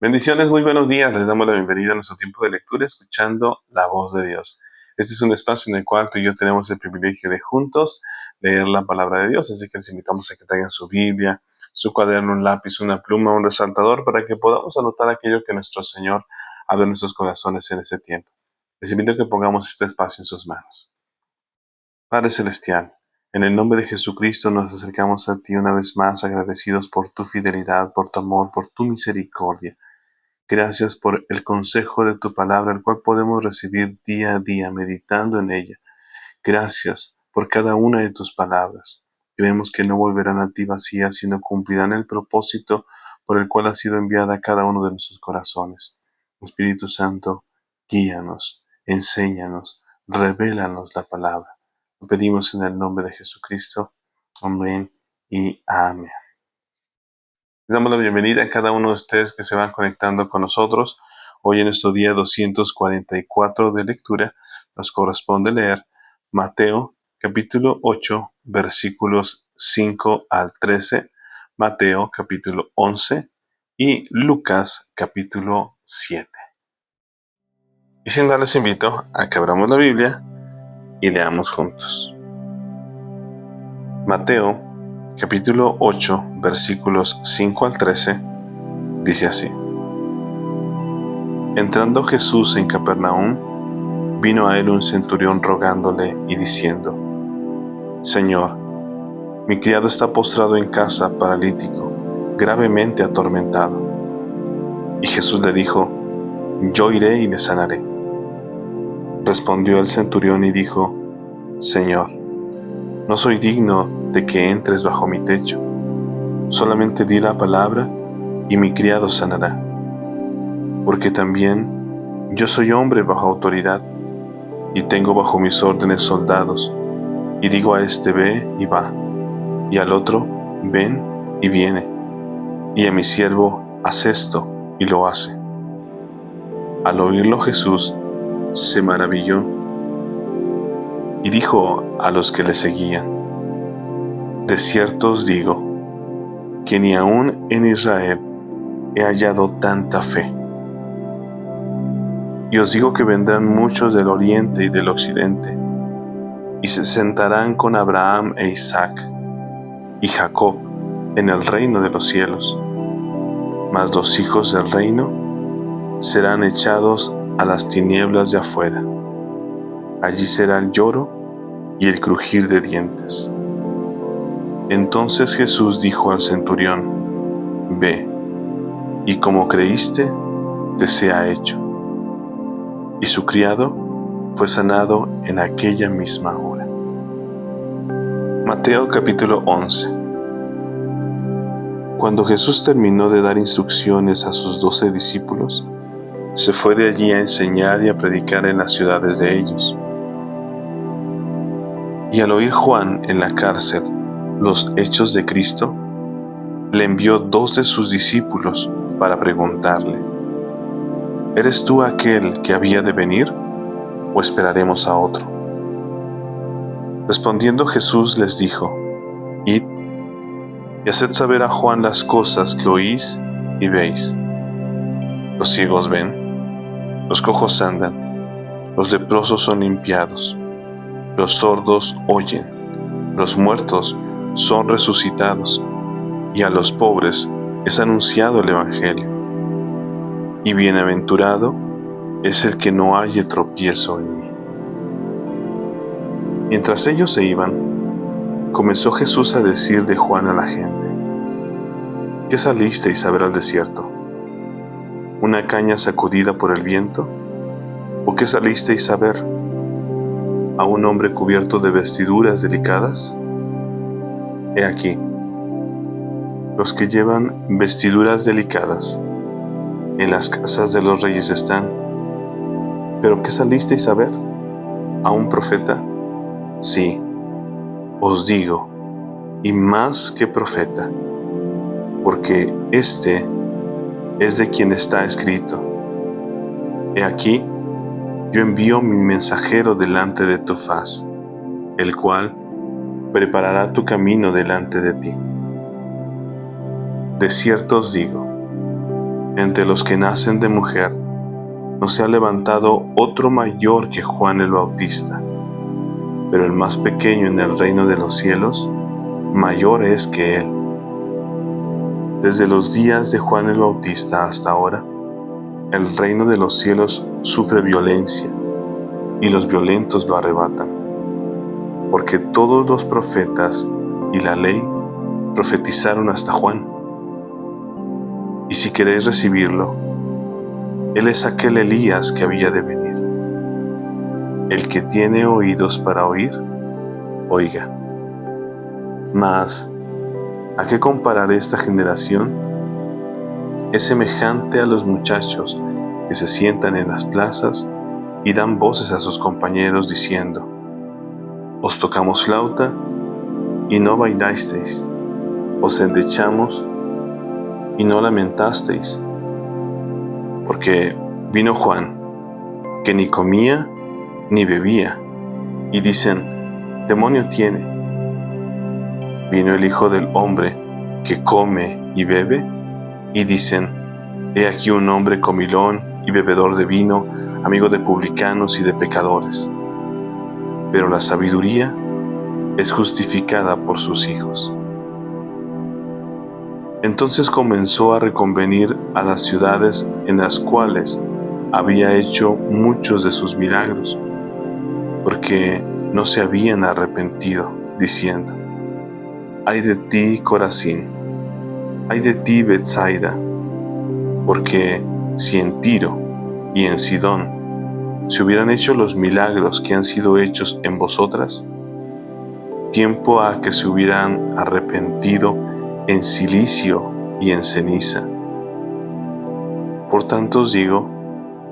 Bendiciones, muy buenos días. Les damos la bienvenida a nuestro tiempo de lectura, escuchando la voz de Dios. Este es un espacio en el cual tú y yo tenemos el privilegio de juntos leer la palabra de Dios, así que les invitamos a que traigan su Biblia, su cuaderno, un lápiz, una pluma, un resaltador, para que podamos anotar aquello que nuestro Señor habla en nuestros corazones en ese tiempo. Les invito a que pongamos este espacio en sus manos. Padre Celestial, en el nombre de Jesucristo nos acercamos a ti una vez más, agradecidos por tu fidelidad, por tu amor, por tu misericordia. Gracias por el consejo de tu palabra, el cual podemos recibir día a día, meditando en ella. Gracias por cada una de tus palabras. Creemos que no volverán a ti vacías, sino cumplirán el propósito por el cual ha sido enviada a cada uno de nuestros corazones. Espíritu Santo, guíanos, enséñanos, revélanos la palabra. Lo pedimos en el nombre de Jesucristo. Amén y amén. Les damos la bienvenida a cada uno de ustedes que se van conectando con nosotros. Hoy en nuestro día 244 de lectura nos corresponde leer Mateo capítulo 8 versículos 5 al 13, Mateo capítulo 11 y Lucas capítulo 7. Y sin más les invito a que abramos la Biblia y leamos juntos. Mateo capítulo 8 versículos 5 al 13 dice así: Entrando Jesús en Capernaum, vino a él un centurión rogándole y diciendo: Señor, mi criado está postrado en casa, paralítico, gravemente atormentado. Y Jesús le dijo: Yo iré y le sanaré. Respondió el centurión y dijo: Señor, no soy digno de que entres bajo mi techo. Solamente di la palabra y mi criado sanará. Porque también yo soy hombre bajo autoridad, y tengo bajo mis órdenes soldados, y digo a este ve y va, y al otro ven y viene, y a mi siervo haz esto y lo hace. Al oírlo Jesús se maravilló, y dijo a los que le seguían: De cierto os digo, que ni aun en Israel he hallado tanta fe. Y os digo que vendrán muchos del oriente y del occidente, y se sentarán con Abraham e Isaac y Jacob en el reino de los cielos. Mas los hijos del reino serán echados a las tinieblas de afuera. Allí será el lloro y el crujir de dientes. Entonces Jesús dijo al centurión: Ve, y como creíste, te sea hecho. Y su criado fue sanado en aquella misma hora. Mateo capítulo 11. Cuando Jesús terminó de dar instrucciones a sus 12 discípulos, se fue de allí a enseñar y a predicar en las ciudades de ellos. Y al oír Juan en la cárcel los hechos de Cristo, le envió 2 de sus discípulos para preguntarle: ¿Eres tú aquel que había de venir, o esperaremos a otro? Respondiendo Jesús les dijo: Id y haced saber a Juan las cosas que oís y veis. Los ciegos ven, los cojos andan, los leprosos son limpiados, los sordos oyen, los muertos son resucitados, y a los pobres es anunciado el Evangelio. Y bienaventurado es el que no halle tropiezo en mí. Mientras ellos se iban, comenzó Jesús a decir de Juan a la gente: ¿Qué salisteis a ver al desierto? ¿Una caña sacudida por el viento? ¿O qué salisteis a ver? ¿A un hombre cubierto de vestiduras delicadas? He aquí, los que llevan vestiduras delicadas en las casas de los reyes están. ¿Pero qué salisteis a ver? ¿A un profeta? Sí, os digo, y más que profeta, porque este es de quien está escrito: He aquí, yo envío mi mensajero delante de tu faz, el cual preparará tu camino delante de ti. De cierto os digo, entre los que nacen de mujer no se ha levantado otro mayor que Juan el Bautista, pero el más pequeño en el reino de los cielos mayor es que él. Desde los días de Juan el Bautista hasta ahora, el reino de los cielos sufre violencia, y los violentos lo arrebatan. Porque todos los profetas y la ley profetizaron hasta Juan. Y si queréis recibirlo, él es aquel Elías que había de venir. El que tiene oídos para oír, oiga. Mas, ¿a qué compararé esta generación? Es semejante a los muchachos que se sientan en las plazas y dan voces a sus compañeros diciendo: os tocamos flauta y no bailasteis, os endechamos y no lamentasteis. Porque vino Juan, que ni comía ni bebía, y dicen: demonio tiene. Vino el Hijo del Hombre, que come y bebe, y dicen: he aquí un hombre comilón y bebedor de vino, amigo de publicanos y de pecadores. Pero la sabiduría es justificada por sus hijos. Entonces comenzó a reconvenir a las ciudades en las cuales había hecho muchos de sus milagros, porque no se habían arrepentido, diciendo: ay de ti, Corazín, ay de ti, Betsaida, porque si en Tiro y en Sidón se hubieran hecho los milagros que han sido hechos en vosotras, tiempo ha que se hubieran arrepentido en cilicio y en ceniza. Por tanto os digo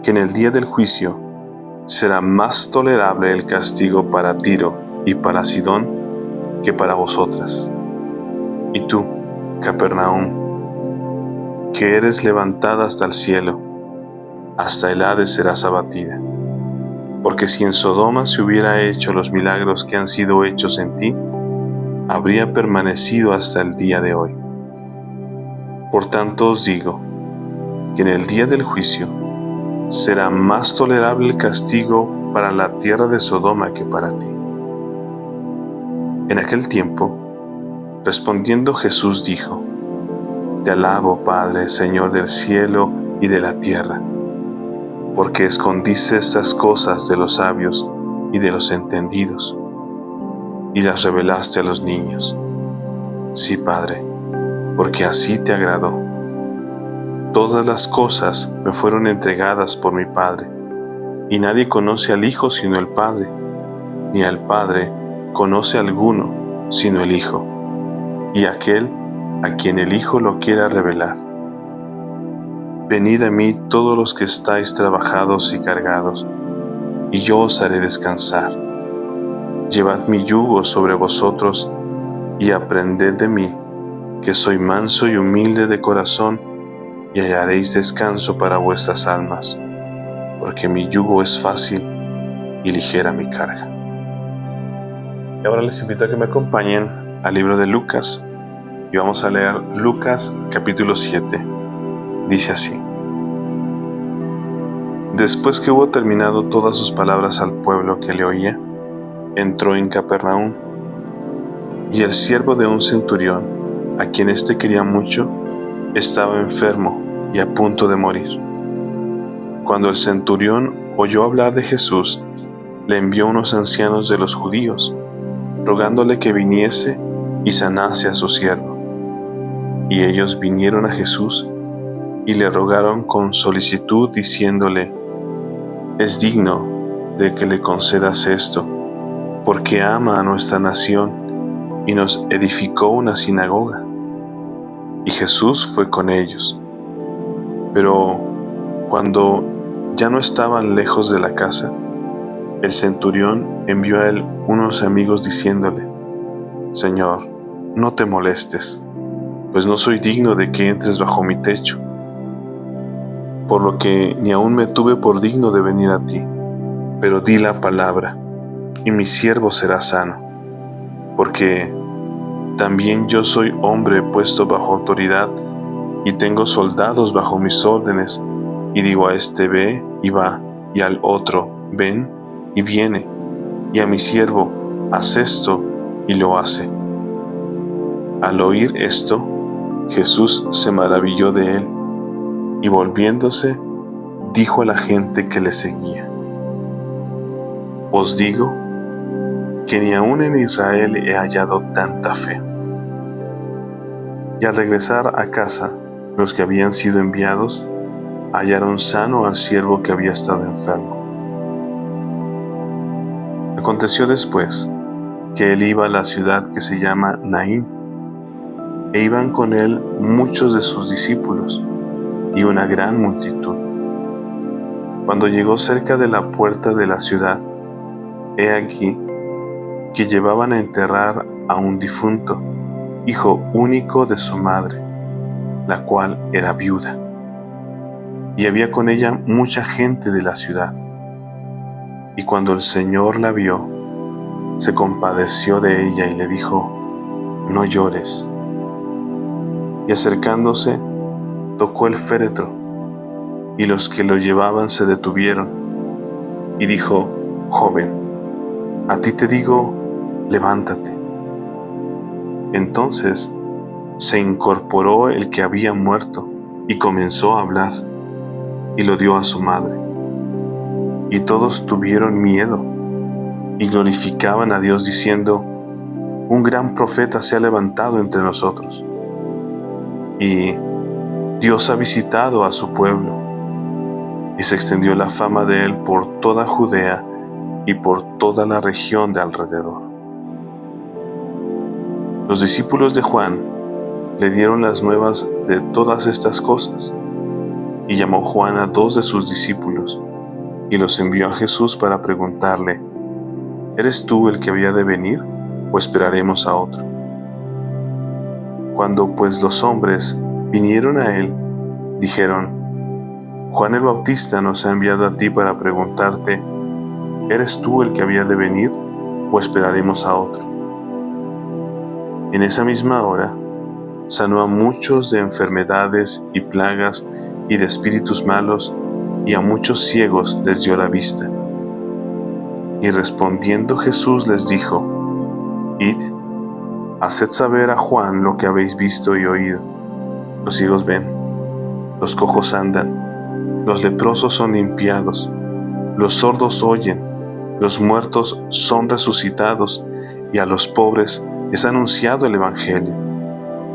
que en el día del juicio será más tolerable el castigo para Tiro y para Sidón que para vosotras. Y tú, Capernaum, que eres levantada hasta el cielo, hasta el Hades serás abatida. Porque si en Sodoma se hubiera hecho los milagros que han sido hechos en ti, habría permanecido hasta el día de hoy. Por tanto os digo que en el día del juicio será más tolerable el castigo para la tierra de Sodoma que para ti. En aquel tiempo, respondiendo Jesús dijo: te alabo, Padre, Señor del cielo y de la tierra, porque escondiste estas cosas de los sabios y de los entendidos, y las revelaste a los niños. Sí, Padre, porque así te agradó. Todas las cosas me fueron entregadas por mi Padre, y nadie conoce al Hijo sino el Padre, ni al Padre conoce a alguno sino el Hijo, y aquel a quien el Hijo lo quiera revelar. Venid a mí todos los que estáis trabajados y cargados, y yo os haré descansar. Llevad mi yugo sobre vosotros y aprended de mí, que soy manso y humilde de corazón, y hallaréis descanso para vuestras almas, porque mi yugo es fácil y ligera mi carga. Y ahora les invito a que me acompañen al libro de Lucas, y vamos a leer Lucas capítulo 7. Dice así: después que hubo terminado todas sus palabras al pueblo que le oía, entró en Capernaum, y el siervo de un centurión, a quien éste quería mucho, estaba enfermo y a punto de morir. Cuando el centurión oyó hablar de Jesús, le envió unos ancianos de los judíos, rogándole que viniese y sanase a su siervo. Y ellos vinieron a Jesús y le rogaron con solicitud, diciéndole: es digno de que le concedas esto, porque ama a nuestra nación y nos edificó una sinagoga. Y Jesús fue con ellos. Pero cuando ya no estaban lejos de la casa, el centurión envió a él unos amigos diciéndole: Señor, no te molestes, pues no soy digno de que entres bajo mi techo, por lo que ni aún me tuve por digno de venir a ti, pero di la palabra, y mi siervo será sano, porque también yo soy hombre puesto bajo autoridad, y tengo soldados bajo mis órdenes, y digo a este ve y va, y al otro ven y viene, y a mi siervo haz esto y lo hace. Al oír esto, Jesús se maravilló de él, y volviéndose, dijo a la gente que le seguía: Os digo que ni aun en Israel he hallado tanta fe. Y al regresar a casa, los que habían sido enviados hallaron sano al siervo que había estado enfermo. Aconteció después que él iba a la ciudad que se llama Naín, e iban con él muchos de sus discípulos y una gran multitud. Cuando llegó cerca de la puerta de la ciudad, he aquí que llevaban a enterrar a un difunto, hijo único de su madre, la cual era viuda, y había con ella mucha gente de la ciudad. Y cuando el Señor la vio, se compadeció de ella y le dijo: No llores. Y acercándose, tocó el féretro, y los que lo llevaban se detuvieron, y dijo: Joven, a ti te digo, levántate. Entonces se incorporó el que había muerto, y comenzó a hablar, y lo dio a su madre. Y todos tuvieron miedo, y glorificaban a Dios diciendo: Un gran profeta se ha levantado entre nosotros, y Dios ha visitado a su pueblo. Y se extendió la fama de él por toda Judea y por toda la región de alrededor. Los discípulos de Juan le dieron las nuevas de todas estas cosas, y llamó Juan a 2 de sus discípulos, y los envió a Jesús para preguntarle: ¿Eres tú el que había de venir, o esperaremos a otro? Cuando pues los hombres vinieron a él, dijeron: Juan el Bautista nos ha enviado a ti para preguntarte: ¿Eres tú el que había de venir, o esperaremos a otro? En esa misma hora sanó a muchos de enfermedades y plagas y de espíritus malos, y a muchos ciegos les dio la vista. Y respondiendo Jesús les dijo: Id, haced saber a Juan lo que habéis visto y oído. Los ciegos ven, los cojos andan, los leprosos son limpiados, los sordos oyen, los muertos son resucitados, y a los pobres es anunciado el Evangelio.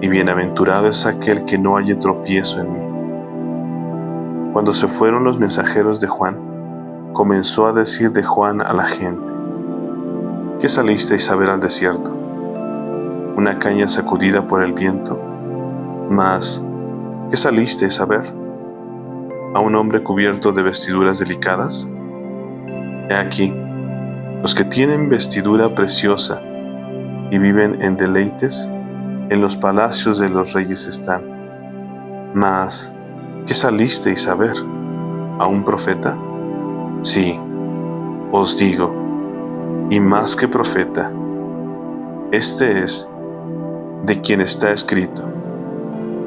Y bienaventurado es aquel que no halle tropiezo en mí. Cuando se fueron los mensajeros de Juan, comenzó a decir de Juan a la gente: ¿Qué salisteis a ver al desierto? ¿Una caña sacudida por el viento? Mas, ¿qué salisteis a ver? ¿A un hombre cubierto de vestiduras delicadas? He aquí, los que tienen vestidura preciosa y viven en deleites, en los palacios de los reyes están. Mas, ¿qué salisteis a ver? ¿A un profeta? Sí, os digo, y más que profeta, este es de quien está escrito: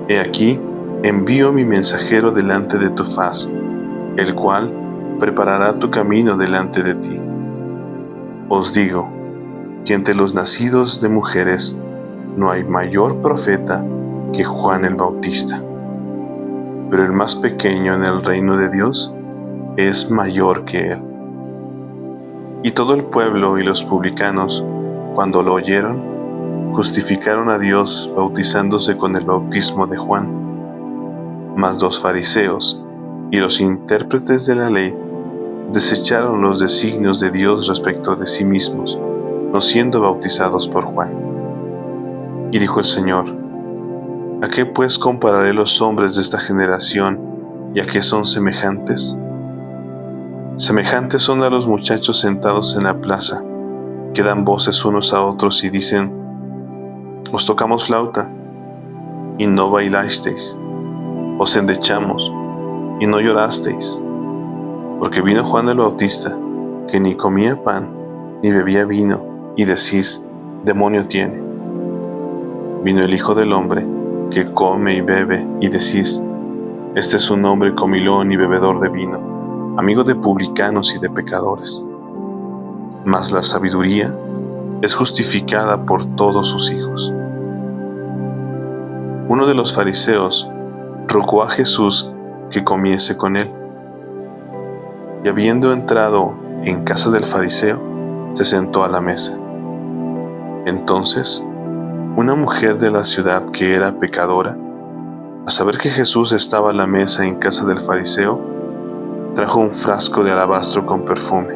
He aquí, envío mi mensajero delante de tu faz, el cual preparará tu camino delante de ti. Os digo que entre los nacidos de mujeres no hay mayor profeta que Juan el Bautista, pero el más pequeño en el reino de Dios es mayor que él. Y todo el pueblo y los publicanos, cuando lo oyeron, justificaron a Dios bautizándose con el bautismo de Juan. Mas los fariseos y los intérpretes de la ley desecharon los designios de Dios respecto de sí mismos, no siendo bautizados por Juan. Y dijo el Señor: ¿A qué pues compararé los hombres de esta generación, y a qué son semejantes? Semejantes son a los muchachos sentados en la plaza, que dan voces unos a otros y dicen: Os tocamos flauta, y no bailasteis; os endechamos, y no llorasteis. Porque vino Juan el Bautista, que ni comía pan, ni bebía vino, y decís: Demonio tiene. Vino el Hijo del Hombre, que come y bebe, y decís: este es un hombre comilón y bebedor de vino, amigo de publicanos y de pecadores. Mas la sabiduría es justificada por todos sus hijos. Uno de los fariseos rogó a Jesús que comiese con él, y habiendo entrado en casa del fariseo, se sentó a la mesa. Entonces, una mujer de la ciudad que era pecadora, a saber que Jesús estaba a la mesa en casa del fariseo, trajo un frasco de alabastro con perfume,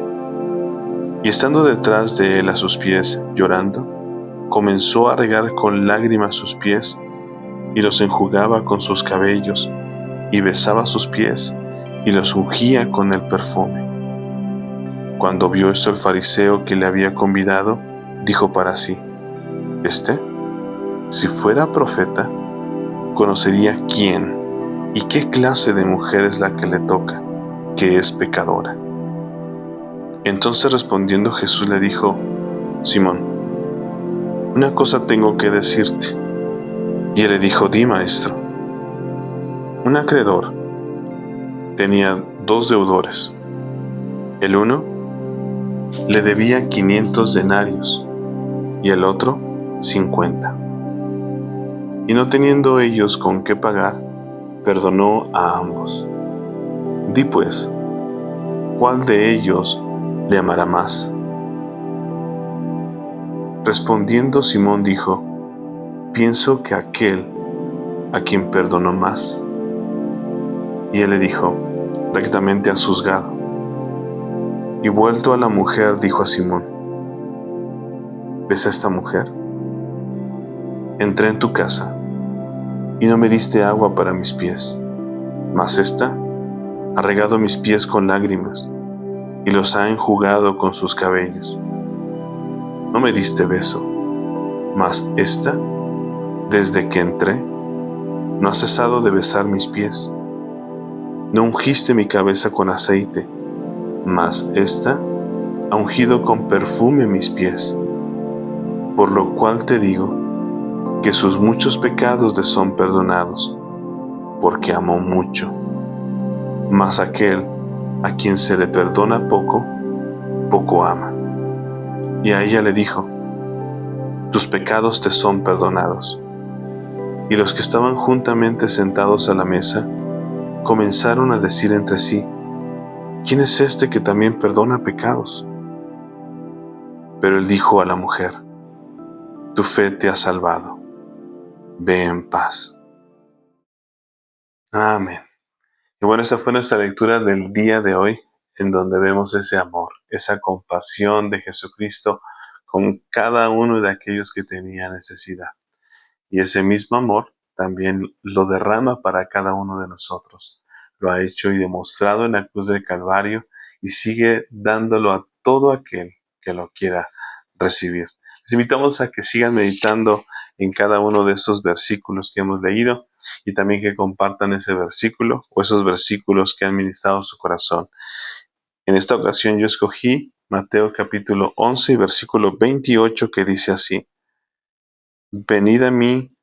y estando detrás de él a sus pies, llorando, comenzó a regar con lágrimas sus pies, y los enjugaba con sus cabellos, y besaba sus pies, y los ungía con el perfume. Cuando vio esto el fariseo que le había convidado, dijo para sí: si fuera profeta, conocería quién y qué clase de mujer es la que le toca, que es pecadora. Entonces respondiendo Jesús le dijo: Simón, una cosa tengo que decirte. Y él le dijo: di, maestro. Un acreedor tenía 2 deudores. El uno le debía 500 denarios y el otro 50. Y no teniendo ellos con qué pagar, perdonó a ambos. Di pues, ¿cuál de ellos le amará más? Respondiendo Simón dijo: pienso que aquel a quien perdonó más. Y él le dijo: rectamente has juzgado. Y vuelto a la mujer dijo a Simón: ¿ves a esta mujer? Entré en tu casa y no me diste agua para mis pies, mas ésta ha regado mis pies con lágrimas y los ha enjugado con sus cabellos. No me diste beso, mas ésta, desde que entré, no ha cesado de besar mis pies. No ungiste mi cabeza con aceite, mas ésta ha ungido con perfume mis pies. Por lo cual te digo que sus muchos pecados le son perdonados, porque amó mucho. Mas aquel a quien se le perdona poco, poco ama. Y a ella le dijo: tus pecados te son perdonados. Y los que estaban juntamente sentados a la mesa comenzaron a decir entre sí: ¿quién es este que también perdona pecados? Pero él dijo a la mujer: tu fe te ha salvado, ve en paz. Amén. Y bueno, esta fue nuestra lectura del día de hoy, en donde vemos ese amor, esa compasión de Jesucristo con cada uno de aquellos que tenía necesidad. Y ese mismo amor también lo derrama para cada uno de nosotros. Lo ha hecho y demostrado en la cruz del Calvario y sigue dándolo a todo aquel que lo quiera recibir. Les invitamos a que sigan meditando en cada uno de estos versículos que hemos leído y también que compartan ese versículo o esos versículos que han ministrado su corazón. En esta ocasión yo escogí Mateo capítulo 11 y versículo 28, que dice así: venid a mí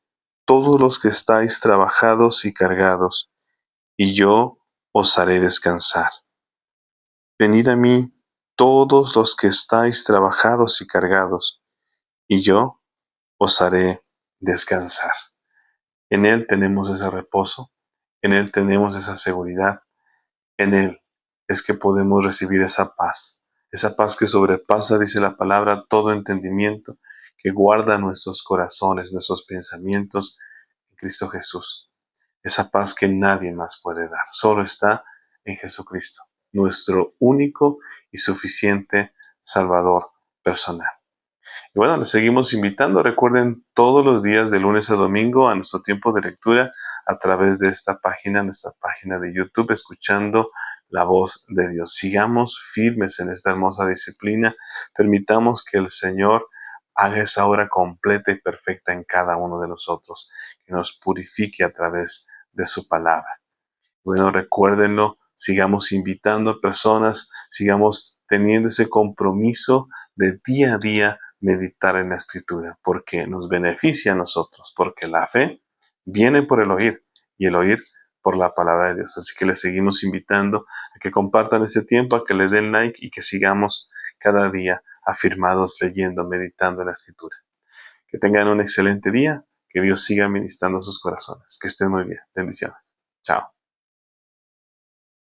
todos los que estáis trabajados y cargados, y yo os haré descansar. Venid a mí todos los que estáis trabajados y cargados, y yo os haré descansar. En Él tenemos ese reposo, en Él tenemos esa seguridad, en Él es que podemos recibir esa paz que sobrepasa, dice la palabra, todo entendimiento, que guarda nuestros corazones, nuestros pensamientos en Cristo Jesús. Esa paz que nadie más puede dar, solo está en Jesucristo, nuestro único y suficiente Salvador personal. Y bueno, les seguimos invitando. Recuerden, todos los días de lunes a domingo a nuestro tiempo de lectura a través de esta página, nuestra página de YouTube, escuchando la voz de Dios. Sigamos firmes en esta hermosa disciplina. Permitamos que el Señor haga esa obra completa y perfecta en cada uno de nosotros, que nos purifique a través de su palabra. Bueno, recuérdenlo, sigamos invitando a personas, sigamos teniendo ese compromiso de día a día meditar en la Escritura, porque nos beneficia a nosotros, porque la fe viene por el oír y el oír por la palabra de Dios. Así que les seguimos invitando a que compartan este tiempo, a que le den like y que sigamos cada día afirmados leyendo, meditando en la Escritura. Que tengan un excelente día, que Dios siga ministrando sus corazones. Que estén muy bien. Bendiciones. Chao.